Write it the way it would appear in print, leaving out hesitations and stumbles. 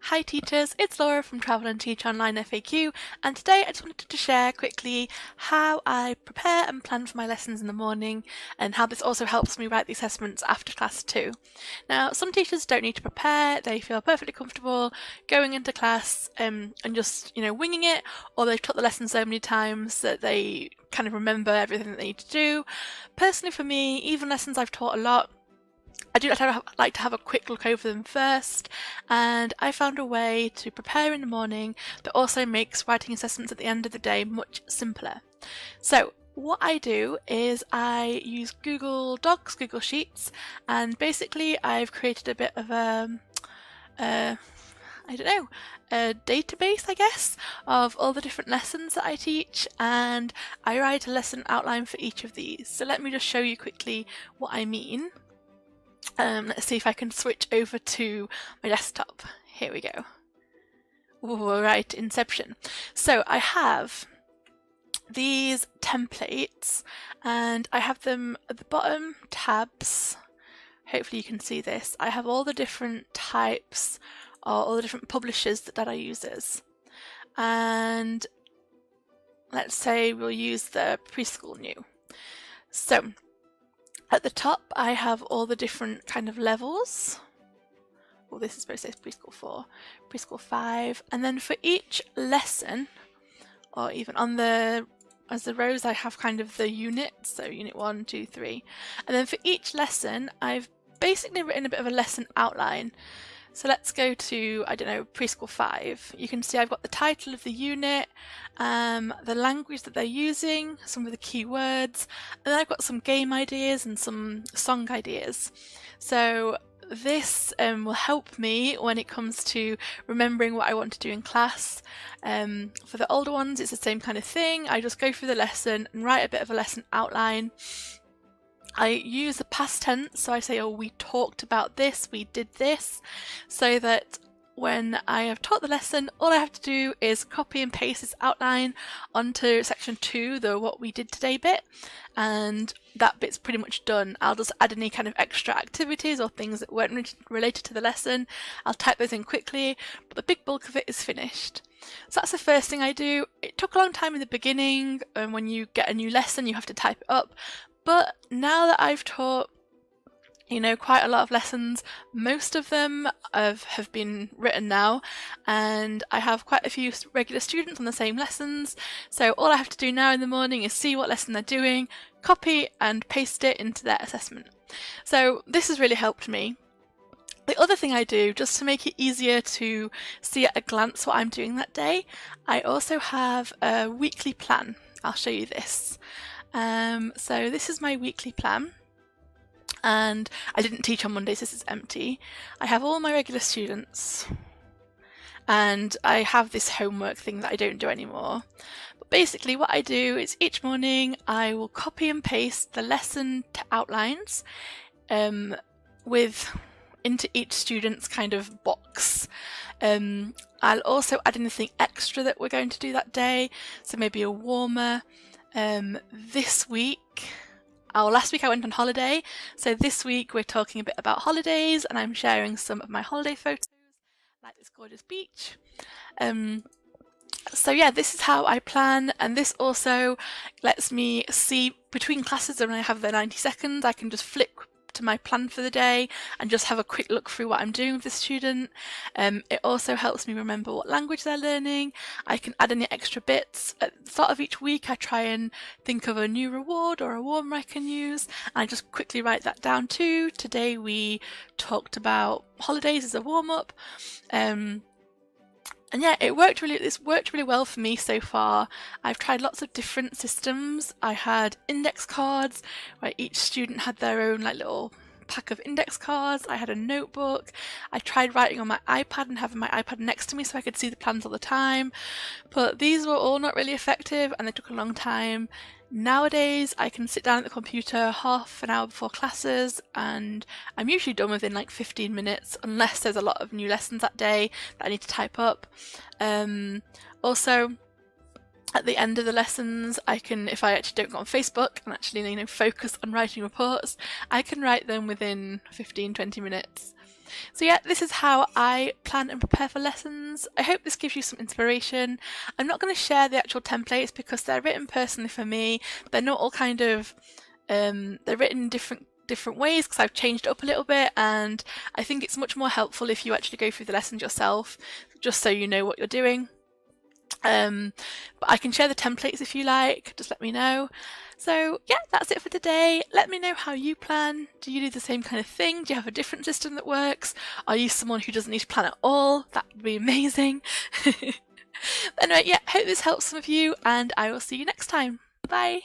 Hi teachers, it's Laura from Travel and Teach Online FAQ, and today I just wanted to share quickly how I prepare and plan for my lessons in the morning and how this also helps me write the assessments after class too. Now, some teachers don't need to prepare, they feel perfectly comfortable going into class and just, winging it, or they've taught the lesson so many times that they kind of remember everything that they need to do. Personally for me, even lessons I've taught a lot, I do like to have a quick look over them first, and I found a way to prepare in the morning that also makes writing assessments at the end of the day much simpler. So what I do is I use Google Docs, Google Sheets, and basically I've created a bit of a database, I guess, of all the different lessons that I teach, and I write a lesson outline for each of these. So let me just show you quickly what I mean. Let's see if I can switch over to my desktop. Here we go. All right, Inception. So I have these templates and I have them at the bottom, tabs. Hopefully you can see this. I have all the different types or all the different publishers that DaDa uses. And let's say we'll use the preschool new. So at the top, I have all the different kind of levels. Well, this is supposed to say preschool 4, preschool 5, and then for each lesson, or even on the as the rows, I have kind of the units, so unit 1, 2, 3, and then for each lesson, I've basically written a bit of a lesson outline. So let's go to, preschool 5. You can see I've got the title of the unit, the language that they're using, some of the key words, and then I've got some game ideas and some song ideas. So this will help me when it comes to remembering what I want to do in class. For the older ones, it's the same kind of thing. I just go through the lesson and write a bit of a lesson outline. I use the past tense, so I say, oh, we talked about this, we did this, so that when I have taught the lesson, all I have to do is copy and paste this outline onto section 2, the what we did today bit, and that bit's pretty much done. I'll just add any kind of extra activities or things that weren't related to the lesson. I'll type those in quickly, but the big bulk of it is finished. So that's the first thing I do. It took a long time in the beginning, and when you get a new lesson you have to type it up. But now that I've taught, quite a lot of lessons, most of them have been written now, and I have quite a few regular students on the same lessons, so all I have to do now in the morning is see what lesson they're doing, copy and paste it into their assessment. So this has really helped me. The other thing I do, just to make it easier to see at a glance what I'm doing that day, I also have a weekly plan. I'll show you this. So this is my weekly plan, and I didn't teach on Mondays, this is empty. I have all my regular students, and I have this homework thing that I don't do anymore. But basically what I do is each morning I will copy and paste the lesson outlines into each student's kind of box. I'll also add anything extra that we're going to do that day, so maybe a warmer. This week, last week I went on holiday, so this week we're talking a bit about holidays, and I'm sharing some of my holiday photos, like this gorgeous beach. So yeah, this is how I plan, and this also lets me see between classes. When I have the 90 seconds, I can just flick to my plan for the day and just have a quick look through what I'm doing with the student. It also helps me remember what language they're learning. I can add any extra bits. At the start of each week I try and think of a new reward or a warmer I can use, and I just quickly write that down too. Today we talked about holidays as a warm-up. And yeah, it's worked really well for me so far. I've tried lots of different systems. I had index cards where each student had their own little pack of index cards. I had a notebook. I tried writing on my iPad and having my iPad next to me so I could see the plans all the time. But these were all not really effective and they took a long time. Nowadays, I can sit down at the computer half an hour before classes, and I'm usually done within 15 minutes, unless there's a lot of new lessons that day that I need to type up. Also, at the end of the lessons, I can, if I actually don't go on Facebook and actually focus on writing reports, I can write them within 15-20 minutes. So yeah, this is how I plan and prepare for lessons. I hope this gives you some inspiration. I'm not going to share the actual templates because they're written personally for me. They're not all kind of, they're written in different ways because I've changed it up a little bit, and I think it's much more helpful if you actually go through the lessons yourself, just so you know what you're doing. But I can share the templates if you like, just let me know. So yeah, that's it for today. Let me know how you plan. Do you do the same kind of thing? Do you have a different system that works? Are you someone who doesn't need to plan at all? That would be amazing. Anyway, yeah, hope this helps some of you, and I will see you next time. Bye!